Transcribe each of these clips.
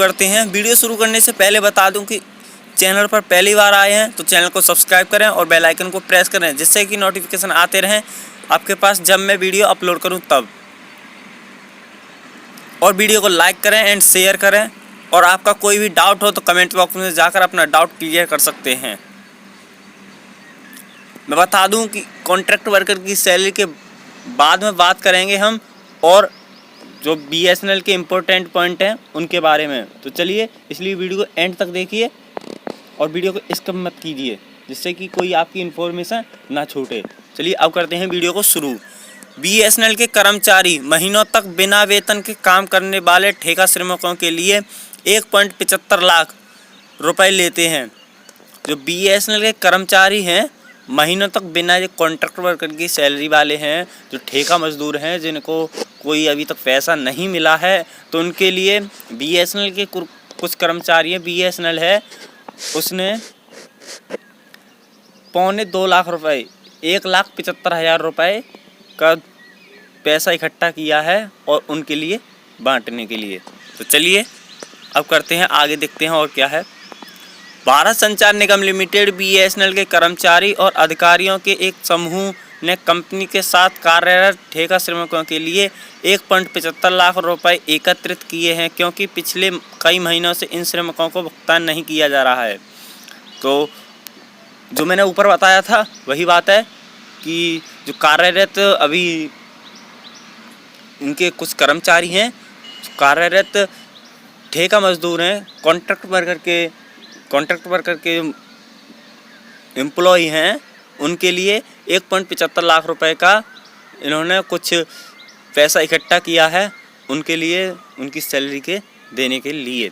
करते हैं। वीडियो शुरू करने से पहले बता दूं कि चैनल पर पहली बार आए हैं तो चैनल को सब्सक्राइब करें और बेल आइकन को प्रेस करें, जिससे कि नोटिफिकेशन आते रहें आपके पास जब मैं वीडियो अपलोड करूं तब। और वीडियो को लाइक करें एंड शेयर करें। और आपका कोई भी डाउट हो तो कमेंट बॉक्स में जाकर अपना डाउट क्लियर कर सकते हैं। मैं बता दूं कि कॉन्ट्रैक्ट वर्कर की सैलरी के बाद में बात करेंगे हम, और जो BSNL के इम्पोर्टेंट पॉइंट हैं उनके बारे में। तो चलिए, इसलिए वीडियो को एंड तक देखिए और वीडियो को स्किप मत कीजिए, जिससे कि कोई आपकी इन्फॉर्मेशन ना छूटे। चलिए अब करते हैं वीडियो को शुरू। BSNL के कर्मचारी महीनों तक बिना वेतन के काम करने वाले ठेका श्रमिकों के लिए 1.75 लाख रुपए लेते हैं। जो BSNL के कर्मचारी हैं महीनों तक बिना, ये कॉन्ट्रैक्ट वर्कर की सैलरी वाले हैं, जो ठेका मजदूर हैं जिनको कोई अभी तक पैसा नहीं मिला है, तो उनके लिए BSNL के कुछ कर्मचारी हैं, BSNL है उसने 1.25 लाख रुपए, 1,75,000 रुपये का पैसा इकट्ठा किया है और उनके लिए बांटने के लिए। तो चलिए अब करते हैं आगे, देखते हैं और क्या है। भारत संचार निगम लिमिटेड BSNL के कर्मचारी और अधिकारियों के एक समूह ने कंपनी के साथ कार्यरत ठेका श्रमिकों के लिए 1.75 लाख रुपए एकत्रित किए हैं, क्योंकि पिछले कई महीनों से इन श्रमिकों को भुगतान नहीं किया जा रहा है। तो जो मैंने ऊपर बताया था वही बात है कि जो कार्यरत अभी इनके कुछ कर्मचारी हैं, कार्यरत ठेका मजदूर हैं, कॉन्ट्रैक्ट वर्कर के एम्प्लॉय हैं, उनके लिए 1.75 लाख रुपए का इन्होंने कुछ पैसा इकट्ठा किया है उनके लिए, उनकी सैलरी के देने के लिए।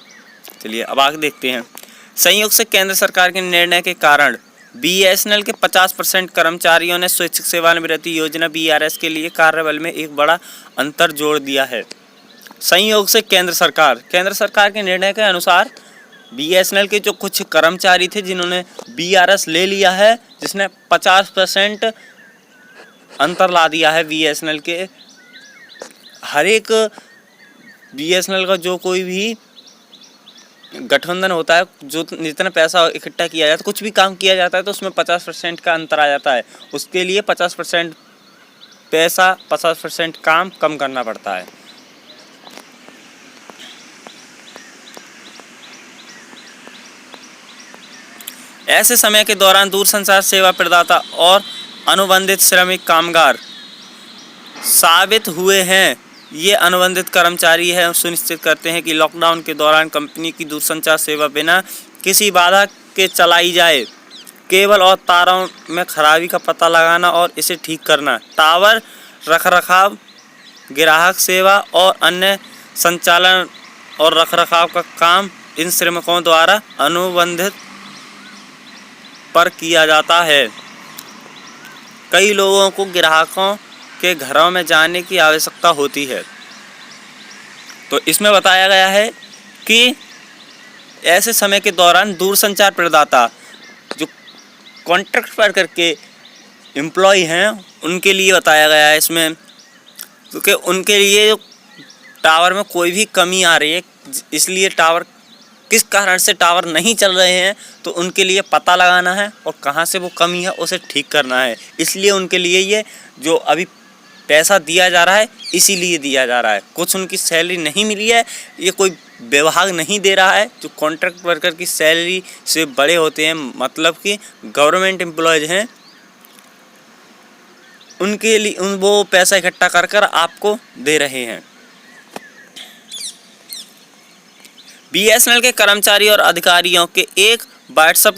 चलिए अब आगे देखते हैं। संयोग से केंद्र सरकार के निर्णय के कारण BSNL के 50% कर्मचारियों ने स्वैच्छिक सेवानिवृत्ति योजना BRS के लिए कार्यबल में एक बड़ा अंतर जोड़ दिया है। संयोग से केंद्र सरकार के निर्णय के अनुसार BSNL के जो कुछ कर्मचारी थे जिन्होंने BRS ले लिया है, जिसने 50% अंतर ला दिया है BSNL के। हर एक BSNL का जो कोई भी गठबंधन होता है, जो जितना पैसा इकट्ठा किया जाता है, कुछ भी काम किया जाता है तो उसमें 50% का अंतर आ जाता है। उसके लिए 50% पैसा, 50% काम कम करना पड़ता है। ऐसे समय के दौरान दूरसंचार सेवा प्रदाता और अनुबंधित श्रमिक कामगार साबित हुए हैं। ये अनुबंधित कर्मचारी है सुनिश्चित करते हैं कि लॉकडाउन के दौरान कंपनी की दूरसंचार सेवा बिना किसी बाधा के चलाई जाए। केबल और तारों में खराबी का पता लगाना और इसे ठीक करना, टावर रखरखाव, ग्राहक सेवा और अन्य संचालन और रखरखाव का काम इन श्रमिकों द्वारा अनुबंधित पर किया जाता है। कई लोगों को ग्राहकों के घरों में जाने की आवश्यकता होती है। तो इसमें बताया गया है कि ऐसे समय के दौरान दूरसंचार प्रदाता जो कॉन्ट्रैक्ट वर्कर के एम्प्लॉय हैं उनके लिए बताया गया है इसमें, क्योंकि उनके लिए जो टावर में कोई भी कमी आ रही है, इसलिए टावर किस कारण से टावर नहीं चल रहे हैं, तो उनके लिए पता लगाना है और कहाँ से वो कमी है उसे ठीक करना है। इसलिए उनके लिए ये जो अभी पैसा दिया जा रहा है, इसीलिए दिया जा रहा है। कुछ उनकी सैलरी नहीं मिली है, ये कोई विभाग नहीं दे रहा है। जो कॉन्ट्रैक्ट वर्कर की सैलरी से बड़े होते हैं, मतलब कि गवर्नमेंट एम्प्लॉयज हैं, उनके लिए वो पैसा इकट्ठा कर कर आपको दे रहे हैं। BSNL के कर्मचारी और अधिकारियों के एक व्हाट्सएप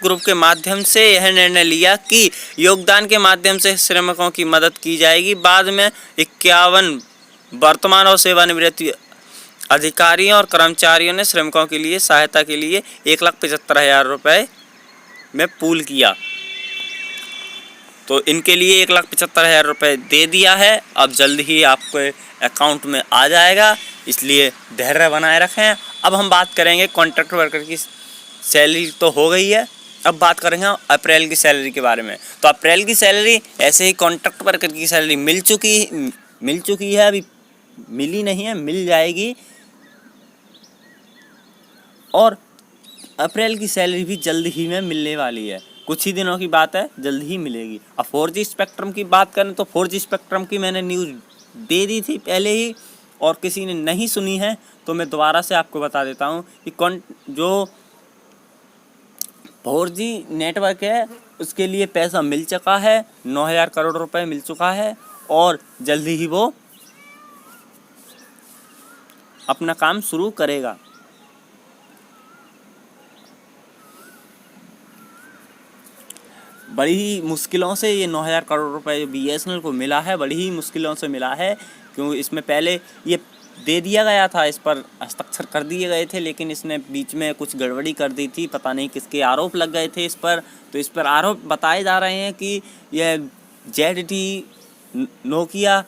ग्रुप के माध्यम से यह निर्णय लिया कि योगदान के माध्यम से श्रमिकों की मदद की जाएगी। बाद में 51 वर्तमान और सेवानिवृत्ति अधिकारियों और कर्मचारियों ने श्रमिकों के लिए सहायता के लिए 1,75,000 रुपये में पूल किया। तो इनके लिए 1,75,000 रुपये दे दिया है। अब जल्द ही आपके अकाउंट में आ जाएगा, इसलिए धैर्य बनाए रखें। अब हम बात करेंगे कॉन्ट्रैक्ट वर्कर की सैलरी तो हो गई है, अब बात करेंगे अप्रैल की सैलरी के बारे में। तो अप्रैल की सैलरी ऐसे ही कॉन्ट्रैक्ट वर्कर की सैलरी मिल चुकी है। अभी मिली नहीं है, मिल जाएगी। और अप्रैल की सैलरी भी जल्द ही में मिलने वाली है, कुछ ही दिनों की बात है, जल्द ही मिलेगी। अब 4G स्पेक्ट्रम की बात करें तो 4G स्पेक्ट्रम की मैंने न्यूज़ दे दी थी पहले ही, और किसी ने नहीं सुनी है तो मैं दोबारा से आपको बता देता हूँ कि जो 4G नेटवर्क है उसके लिए पैसा मिल चुका है, 9,000 करोड़ रुपए मिल चुका है, और जल्दी ही वो अपना काम शुरू करेगा। बड़ी ही मुश्किलों से ये 9,000 करोड़ रुपए जो BSNL को मिला है, बड़ी ही मुश्किलों से मिला है, क्योंकि इसमें पहले ये दे दिया गया था, इस पर हस्ताक्षर कर दिए गए थे, लेकिन इसने बीच में कुछ गड़बड़ी कर दी थी, पता नहीं किसके आरोप लग गए थे इस पर। तो इस पर आरोप बताए जा रहे हैं कि यह ZTE, नोकिया,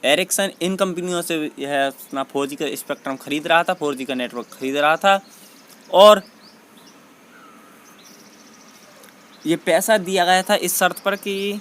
एरिक्सन, इन कंपनियों से यह अपना 4G का स्पेक्ट्रम खरीद रहा था, 4G का नेटवर्क खरीद रहा था, और ये पैसा दिया गया था इस शर्त पर कि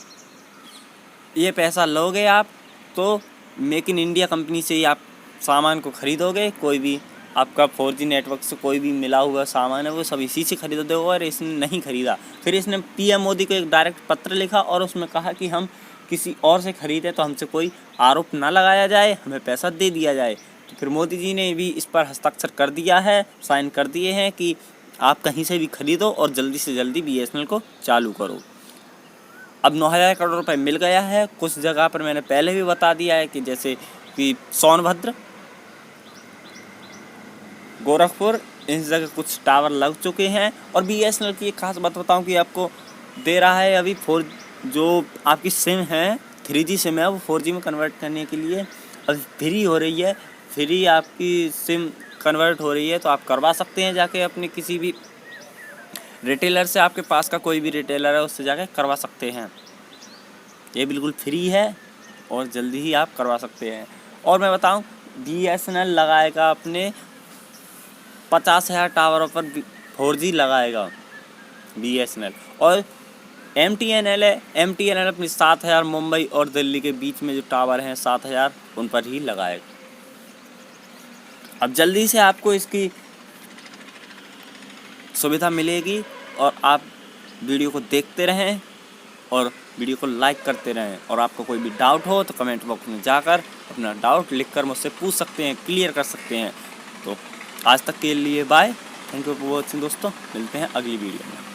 ये पैसा लोगे आप तो मेक इन इंडिया कंपनी से ही आप सामान को खरीदोगे, कोई भी आपका 4G नेटवर्क से कोई भी मिला हुआ सामान है वो सब इसी से खरीदोगे। और इसने नहीं खरीदा। फिर इसने PM मोदी को एक डायरेक्ट पत्र लिखा और उसमें कहा कि हम किसी और से खरीदे तो हमसे कोई आरोप ना लगाया जाए, हमें पैसा दे दिया जाए। तो फिर मोदी जी ने भी इस पर हस्ताक्षर कर दिया है, साइन कर दिए हैं कि आप कहीं से भी खरीदो और जल्दी से जल्दी BSNL को चालू करो। अब 9,000 करोड़ रुपए मिल गया है। कुछ जगह पर मैंने पहले भी बता दिया है कि जैसे कि सोनभद्र, गोरखपुर, इन जगह कुछ टावर लग चुके हैं। और BSNL की एक खास बात बताऊं कि आपको दे रहा है अभी जो आपकी सिम है 3G सिम है वो 4G में कन्वर्ट करने के लिए अभी फ्री हो रही है। फ्री आपकी सिम कन्वर्ट हो रही है तो आप करवा सकते हैं जाके अपने किसी भी रिटेलर से, आपके पास का कोई भी रिटेलर है उससे जाके करवा सकते हैं। ये बिल्कुल फ्री है और जल्दी ही आप करवा सकते हैं। और मैं बताऊं BSNL लगाएगा अपने 50,000 टावरों पर 4G लगाएगा BSNL। और MTNL है, MTNL अपनी 7,000 मुंबई और दिल्ली के बीच में जो टावर हैं 7,000 उन पर ही लगाएगा। अब जल्दी से आपको इसकी सुविधा मिलेगी और आप वीडियो को देखते रहें और वीडियो को लाइक करते रहें। और आपको कोई भी डाउट हो तो कमेंट बॉक्स में जाकर अपना डाउट लिखकर मुझसे पूछ सकते हैं, क्लियर कर सकते हैं। तो आज तक के लिए bye, thank you for watching दोस्तों, मिलते हैं अगली वीडियो में।